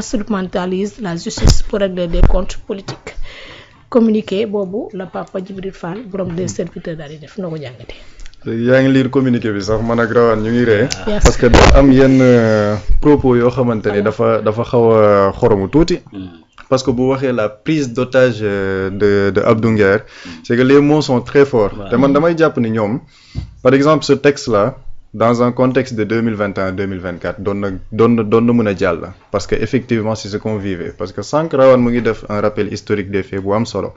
instrumentalise la justice pour régler des comptes politiques communiqué boobu la Papa Djibril Fall borom des serviteurs daal di def noo ko jàngatee. yaa ngi lire communiqué bi sax man ak Rawane ñu ngi ree parce que dafa am yenn propos yoo xamante ni dafa xaw a xoromu tuuti. Parce que bu waxee la prise d'otage de Abdou Nguer c'est que les mots sont très forts. te man damay jàpp ni ñoom par exemple ce texte là dans un contexte de 2021-2024 doon na mën a jàll parce que effectivement c'est ce qu'on vivait parce que sànq Rawane mu ngi def un rappel historique des faits bu am solo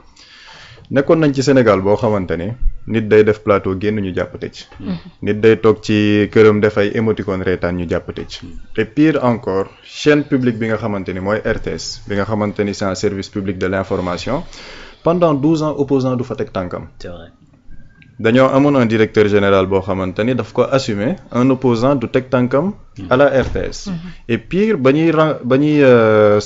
nekkoon nañ ci Sénégal boo xamante ni nit day def plateau génn ñu jàpp tëj nit day toog ci këram def ay émoticône reetaan ñu jàpp tëj et pire encore chaîne publique bi nga xamante ni mooy RTS bi nga xamante ni c'est un service public de l'information pendant 12 ans opposant du fa teg tànkam. C'est vrai. dañoo amoon un directeur général boo xamante ni daf ko assumer un opposant du teg tànkam à la RTS. Et pire ba ñuy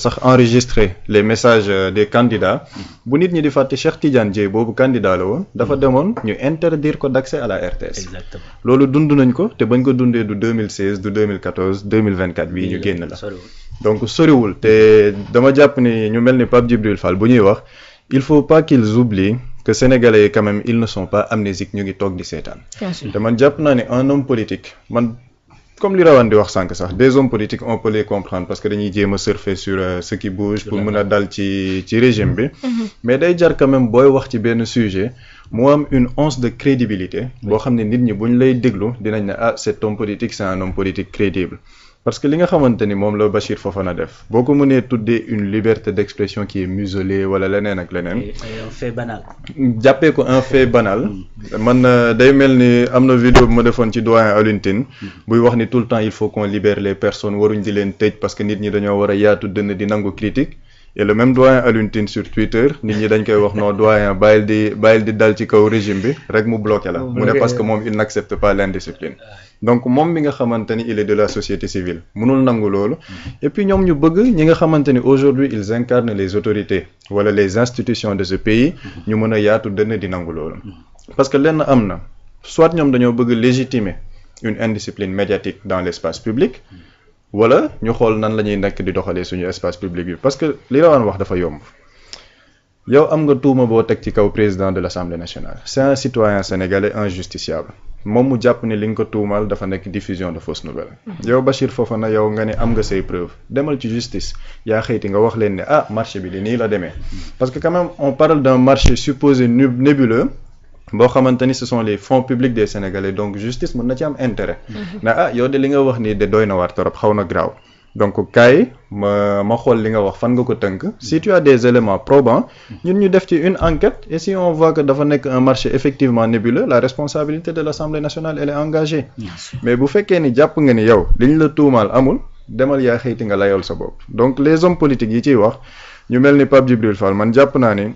sax enregistrer les messages des candidats bu nit ñi di fàtte Cheikh Tidiane Dièye boobu candidat la woon dafa demoon ñu interdire ko d'accès à la RTS. Exactement. loolu dund nañ ko te bañ ko dundee du 2016 du 2014 2024 bii ñu génn la. donc soriwul te dama jàpp ni ñu mel ni Pape Djibril Fall bu ñuy wax il faut pas qu'ils oublient que Sénégalais yi quand même ils ne sont pas amnésiques ñu ngi toog di seetaan. te man jàpp naa ne un homme politique man comme li Rawane di wax sànq sax des hommes politiques on peut les comprendre parce que dañuy jéem a surfer sur ce qui bouge pour mën a dal ci régime bi. mais day jar quand même booy wax ci benn sujet mu am une once de crédibilité boo xam ne nit ñi buñ lay déglu dinañ ne ah cet homme politique c'est un homme politique crédible. parce que li nga xamante ni moom la Bachir Fofana def boo ko mënee tuddee une liberté d'expression qui est muselée wala leneen ak leneen. un fait banal. jàppee ko un fait banal. man day mel ni am na vidéo bu ma defoon ci doyen Alioune Tine buy wax ni tout le temps il faut qu'on libère les personnes waruñ di leen tëj parce que nit ñi dañoo war a yaatu dënn di nangu critique et le même doyen Alioune Tine sur Twitter nit ñi dañ koy wax non doyen bàyyil di dal ci kaw régime bi rek mu bloqué la. mu ne parce que moom il n'accepte pas l'indiscipline. donc moom mi nga xamante ni il est de la société civile mënul nangu loolu et puis ñoom ñu bëgg ñi nga xamante ni aujourd'hui ils incarnent les autorités wala les institutions de ce pays ñu mën a yaatu dënn di nangu loolu parce que lenn am na soit ñoom dañoo bëgg légitimer une indiscipline médiatique dans l'espace public wala ñu xool nan la ñuy nekk di doxalee suñu espace public bi parce que li Rawane wax dafa yomb yow am nga tuuma boo teg ci kaw président de l'Assemblée nationale c'est un citoyen sénégalais injusticiable moom mu jàpp ne li nga ko tuumal dafa nekk diffusion de fausses nouvelles yow Bachir Fofana yow nga ne am nga say preuves demal ci justice yaa xëyti nga wax leen ne ah marché bi li nii la demee parce que quand même on parle d'un marché supposé nébuleux boo xamante ni ce sont les fonds publics des Sénégalais donc justice mën na ci am intérêt na ah yow de li nga wax nii de doy na waar torop xaw na graaw donc kaay ma xool li nga wax fan nga ko tënk si tu as des éléments probants ñun ñu def ci une enquête et si on voit que dafa nekk un marché effectivement nébuleux la responsabilité de l'Assemblée nationale elle est engagée mais bu fekkee ni jàpp nga ni yow liñ la tuumaal amul demal yaa xëyti nga layol sa bopp donc les hommes politiques yi ciy wax ñu mel ni Pape Djibril Fall man jàpp naa ni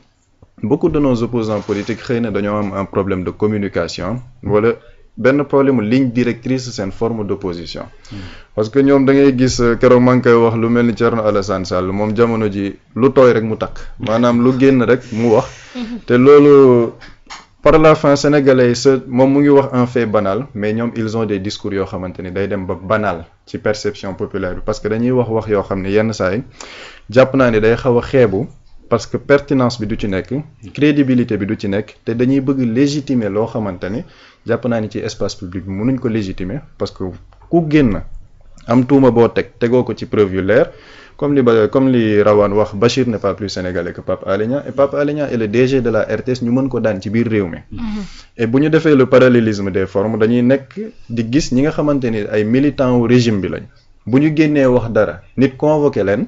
beaucoup de nos opposants politiques xëy na dañoo am un problème de communication wala benn problème ligne directrice seen forme d'opposition parce que ñoom da ngay gis keroog maa ngi koy wax lu mel ni Thierno Alassane Sall moom jamono ji lu tooy rek mu takk maanaam lu génn rek mu wax te loolu par la fin sénégalais yi moom mu ngi wax un fait banal mais ñoom ils ont des discours yoo xamante ni day dem ba banal ci perception populaire bi parce que dañuy wax yoo xam ne yenn saa yi jàpp naa ni day xaw a xeebu parce que pertinence bi du ci nekk crédibilité bi du ci nekk te dañuy bëgg légitimer loo xamante ni jàpp naa ni ci espace public bi mënuñ ko légitimer parce que ku génn am tuuma boo tegoo ko ci preuve yu leer comme li Rawane wax Bachir n'est pas plus sénégalais que Pape Alé Niang et Pape Alé Niang est le DG de la RTS ñu mën ko daan ci biir réew mi et bu ñu defee le parallélisme des formes dañuy nekk di gis ñi nga xamante ni ay militants wu régime bi lañ bu ñu génnee wax dara nit convoqué leen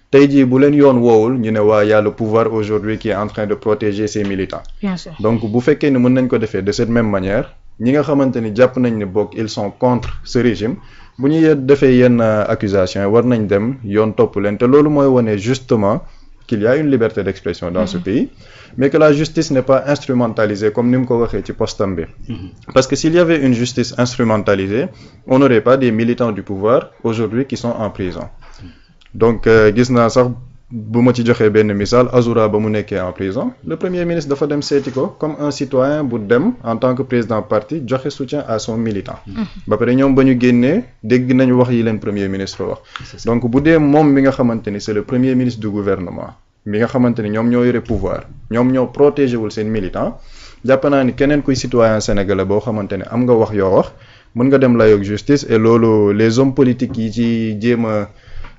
tey jii bu leen yoon woowul ñu ne waa y a le pouvoir aujourd'hui qui est en train de protéger ses militants. Bien sûr. Donc bu fekkee ne mën nañ ko defee de cette même manière ñi nga xamante ni jàpp nañ ne bokk ils sont contre ce régime bu ñu defee yenn accusation war nañ dem yoon topp leen te loolu mooy wane justement qu'il y a une liberté d'expression dans ce pays mais que la justice n'est pas instrumentalisée comme ni mu ko waxee ci postam bi parce que s'il y avait une justice instrumentalisée on n'aurait pas des militants du pouvoir aujourd'hui qui sont en prison donc gis naa sax bu ma ci joxee benn misaal Azoura ba mu nekkee en prison le premier ministre dafa dem seeti ko comme un citoyen bu dem en tant que président parti joxe soutien à son militant. ba pare ñoom ba ñu génnee dégg nañu wax yi leen premier ministre wax. donc bu dee moom mi nga xamante ni c'est le premier ministre du gouvernement mi nga xamante ni ñoom ñoo yore pouvoir ñoom ñoo protégé wul seen militant jàpp naa ni keneen kuy citoyen sénégalais boo xamante ne am nga wax yoo wax mën nga dem layoog justice et loolu les hommes politiques yi ci jéem a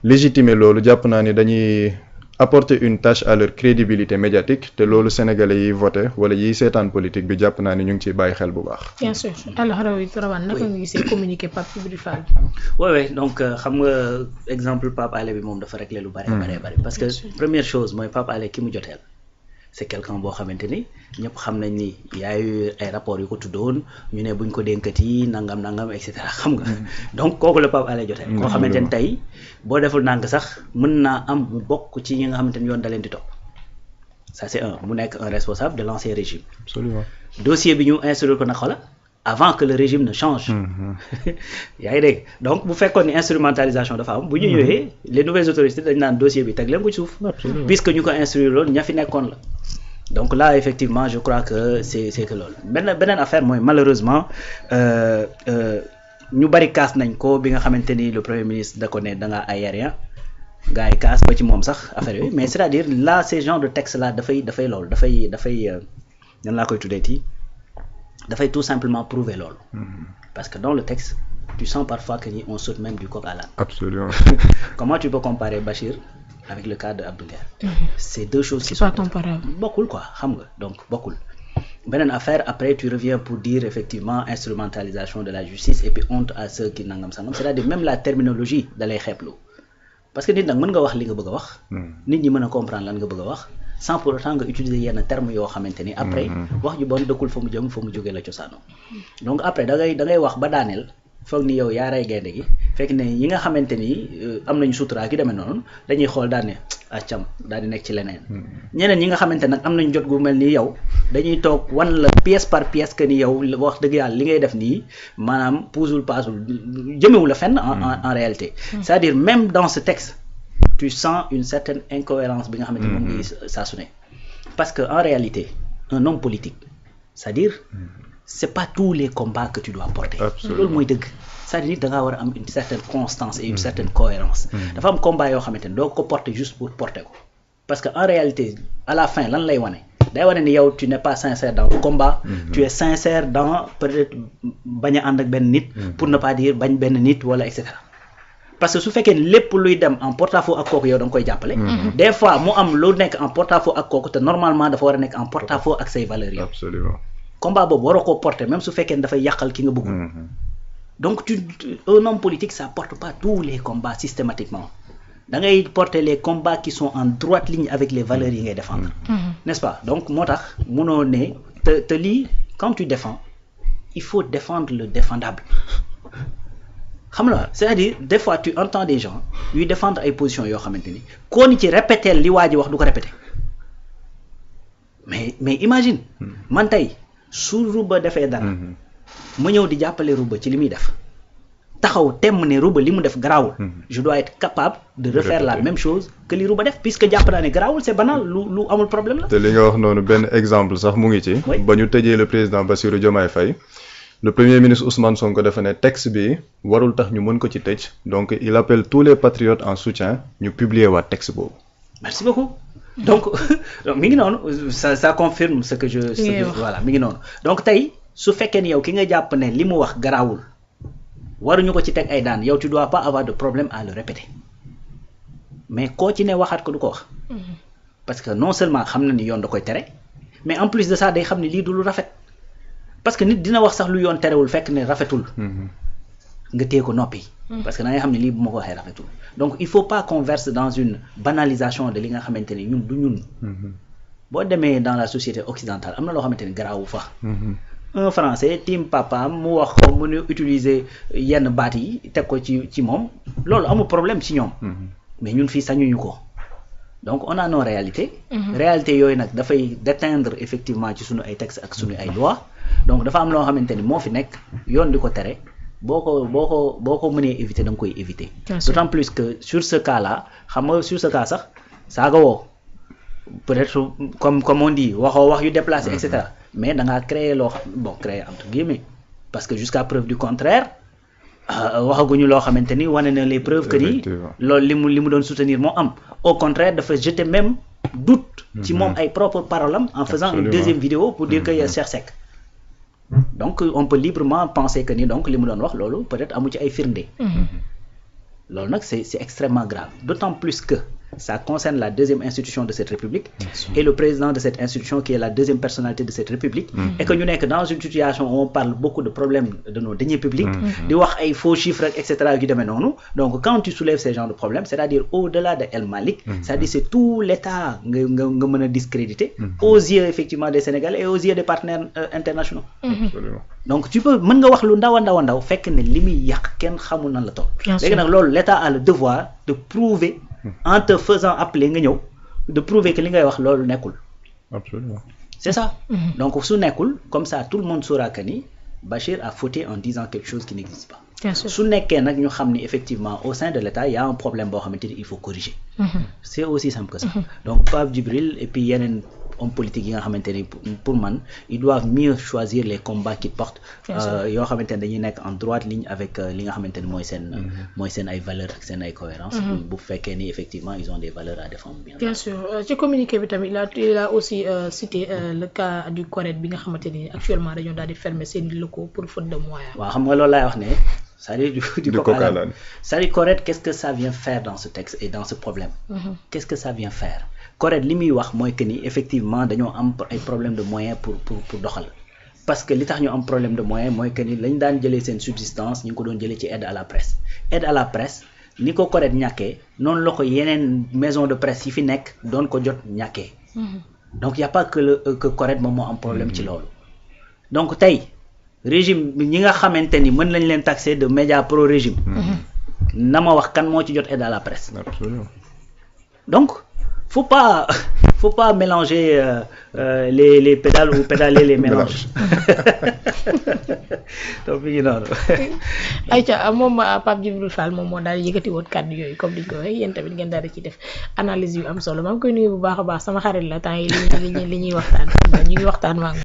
légitimer loolu jàpp naa ni dañuy apporter une tâche à leur crédibilité médiatique te loolu sénégalais yi voté wala yiy seetaan politique bi jàpp naa ni ñu ngi ciy bàyyi xel bu baax. bien sûr alors Rawane naka nga gisee communiqué Pape Djibril Fall. oui donc xam nga exemple Pape Alé bi moom dafa réglé lu bare parce que première chose mooy Pape Alé ki mu joteel c'est quelqu'un boo xamante ni ñëpp xam nañ ni yaayu ay rapports yu ko tuddoon ñu ne buñ ko dénkati nangam et cetera xam nga donc kooku la Pape Alé joteel koo xamante ni tey boo deful nànk sax mën naa am mu bokk ci ñi nga xamante ni yoon da leen di topp ça c'est mu nekk un responsable de l'ancien régime. Absolument. Dossier bi ñu instruire ko nag xola avant que le régime ne change. yaa ngi dégg donc bu fekkoon ni instrumentalisation dafa am bu ñu ñëwee les nouvelles autorités dañ naan dossier bi teg leen ko ci suuf. puisque ñu ko instruire loolu ña fi nekkoon la. donc là effectivement je crois que c'est que loolu beneen affaire mooy malheureusement ñu bari kaas nañ ko bi nga xamante ni le premier ministre da ko ne da ngaa aérien gars yi kaas ba ci moom sax affaire yooyu mais c'est-à-dire là ces genres de textes là dafay loolu dafay nan laa koy tuddeeti dafay tout simplement prouver loolu. parce que dans le texte tu sens parfois que ni on saute même du coq à l'âne. Absolument. Comment tu peux comparer Bachir avec le cas de Abdou Nguer? C'est deux choses qui sont pas comparables. Bokkul quoi xam nga donc bokkul. Beneen affaire après tu reviens pour dire effectivement instrumentalisation de la justice et puis honte à ceux qui nangam sangam c'est-à-dire même la terminologie da lay xeeblu parce que nit nag mën nga wax li nga bëgg a wax. nit ñi mën a comprendre lan nga bëgg a wax sans pour autant nga utiliser yenn termes yoo xamante ni après wax ju bon dëkkul fa mu jëm fa mu jógee la cosaanoo donc après da ngay wax ba daaneel foog ni yow yaa rey gaynde gi fekk ne yi nga xamante ni am nañu sutura gi demee noonu dañuy xool daal ne accam daal di nekk ci leneen ñeneen ñi nga xamante nag am nañ jot gu mel ni yow dañuy toog wan la pièce par pièce que ni yow wax dëgg yàlla li ngay def nii maanaam puusul paasul jëmewu la fenn en réalité c'est-à-dire même dans ce texte tu sens une certaine incohérence bi nga xamante ni moom ngi saa su ne parce que en réalité un homme politique c'est-à-dire c'est pas tous les combats que tu dois porter loolu mooy dëgg c'est-à-dire nit da ngaa war a am une certaine constance et une certaine cohérence dafa am combat yoo xamante ni doo ko porter juste pour porter ko parce que en réalité à la fin lan lay wane day wane ni yow tu n'es pas sincère dans le combat tu es sincère dans peut-être bañ a ànd ak benn nit pour ne pas dire bañ benn nit wala et cetera parce que su fekkee ni lépp luy dem en porte-à-faux ak kooku yow da nga koy jàppale des fois mu am lu nekk en porte-à-faux ak kooku te normalement dafa war a nekk en porte-à-faux ak say valeurs yow Absolument. combat boobu waroo koo porter même su fekkee ni dafay yàqal ki nga bëggul donc un homme politique ça porte pas tous les combats systématiquement da ngay porter les combats qui sont en droite ligne avec les valeurs yi ngay défendre n'est-ce pas donc moo tax munoo ne te lii quand tu défends il faut défendre le défendable xam nga c'est-à-dire des fois tu entends des gens yuy défendre ay positions yoo xamante ni koo ni ci répéter li waa ji wax du ko répéter mais imagine man tey su Rouba defee dara ma ñëw di jàppale Rouba ci li muy def taxaw temm ne Rouba li mu def garaawul je dois être capable de refaire la même chose que li Rouba def puisque jàpp naa ne garaawul c'est banal lu amul problème la te li nga wax noonu benn exemple sax mu ngi ci ba ñu tëjee le président Bassirou Diomaye Faye le premier ministre Ousmane Sonko dafa ne texte bi warul tax ñu mën ko ci tëj donc il appelle tous les patriotes en soutien ñu publier waat texte boobu. Merci beaucoup donc mi ngi noonu ça confirme ce que voilà mi ngi noonu donc tey su fekkee ni yow ki nga jàpp ne li mu wax garaawul waruñu ko ci teg ay daan yow tu dois pas avoir de problème à le répéter mais koo ci ne waxaat ko du ko wax parce que non seulement xam na ni yoon da koy tere mais en plus de ça day xam ne lii du lu rafet parce que nit dina wax sax lu yoon terewul fekk ne rafetul nga téye ko noppi parce que da ngay xam ne lii bu ma ko waxee rafetul donc il faut pas qu'on verse dans une banalisation de li nga xamante ni ñun du ñun boo demee dans la société occidentale am na loo xamante ni garaawu fa un français tim papaam mu wax ko mu ne utiliser yenn baat yi teg ko ci moom loolu amul problème ci ñoom mais ñun fii sañuñu ko donc on a nos réalités réalité yooyu nag dafay déteindre effectivement ci sunu ay textes ak sunu ay lois donc dafa am loo xamante ni moo fi nekk yoon di ko tere boo ko mënee éviter da nga koy éviter d'autant plus que sur ce cas là xam nga sur ce cas sax saaga woo peut-être comme on dit waxoo wax yu déplacé et cetera mais da ngaa créer loo xam bon créer entre guillemets parce que jusqu'à preuve du contraire waxaguñu loo xamante ni wane na les preuves que ni loolu li mu doon soutenir moo am au contraire dafa jeter même doute ci moom ay propres paroles am en faisant une deuxième vidéo pour dire que y a Cheikh Seck donc on peut librement penser que ni donc li mu doon wax loolu peut-être amu ci ay firnde loolu nag c'est extrêmement grave d'autant plus que ça concerne la deuxième institution de cette république et le président de cette institution qui est la deuxième personnalité de cette république et que ñu nekk dans une situation où on parle beaucoup de problèmes de nos deniers publics di wax ay faux chiffres et cetera yu demee noonu donc quand tu soulèves ces genres de problèmes c'est-à-dire au-delà de El Malick c'est-à-dire c'est tout l'État nga mën a discréditer aux yeux effectivement des Sénégalais et aux yeux des partenaires internationaux donc tu peux mën nga wax lu ndaw a ndaw fekk ne li muy yàq kenn xamul nan la toll léegi nag loolu l'État a le devoir de prouver en te faisant appeler nga ñëw de prouver que li ngay wax loolu nekkul. Absolument. C'est ça. Donc su nekkul comme ça tout le monde saura que ni Bachir a fauté en disant quelque chose qui n'existe pas. Bien sûr. Su nekkee nag ñu xam ni effectivement au sein de l'État il y a un problème boo xamante ni il faut corriger. C'est aussi simple que ça. Donc Pape Djibril et puis yeneen hommes politiques yi nga xamante ni pour man ils doivent mieux choisir les combats qu'ils portent. yoo xamante ne dañuy nekk en droite ligne avec li nga xamante ni mooy seen ay valeurs ak seen ay cohérence bu fekkee ni effectivement ils ont des valeurs à défendre bien sûr ci communiqué bi tamit il a aussi cité le cas du CORED bi nga xamante ni actuellement dañoo daal di fermer seen locaux pour faute de moyens. waaw xam nga loolu laay wax ne c'est-à-dire du coq à l'âne. C'est-à-dire CORED qu'est-ce que ça vient faire dans ce texte et dans ce problème qu'est-ce que ça vient faire CORED li muy wax mooy que ni effectivement dañoo am ay problème de moyens pour doxal parce que li tax ñu am problème de moyens mooy que ni lañ daan jëlee seen subsistance ñu ngi ko doon jëlee ci aide à la presse ni ko CORED ñàkkee noonu la ko yeneen maison de presse yi fi nekk doon ko jot ñàkkee donc y a pas que CORED moom moo am problème ci loolu donc tey régime ñi nga xamante ni mën lañ leen taxer de média pro régime na ma wax kan moo ci jot aide à la presse. Absolument. Donc faut pas mélanger les pédales ou pédaler les mélanges. donc mi ngi noonu. ayca moom Pape Djibril Fall moom moo daal di yëkkati woon kàddu yooyu comme diñ ko waxee yéen tamit ngeen daal di ci def analyse yu am solo maa ngi koy nuyu bu baax a baax sama xarit la temps yi li ñuy waxtaan ñu ngi waxtaan maa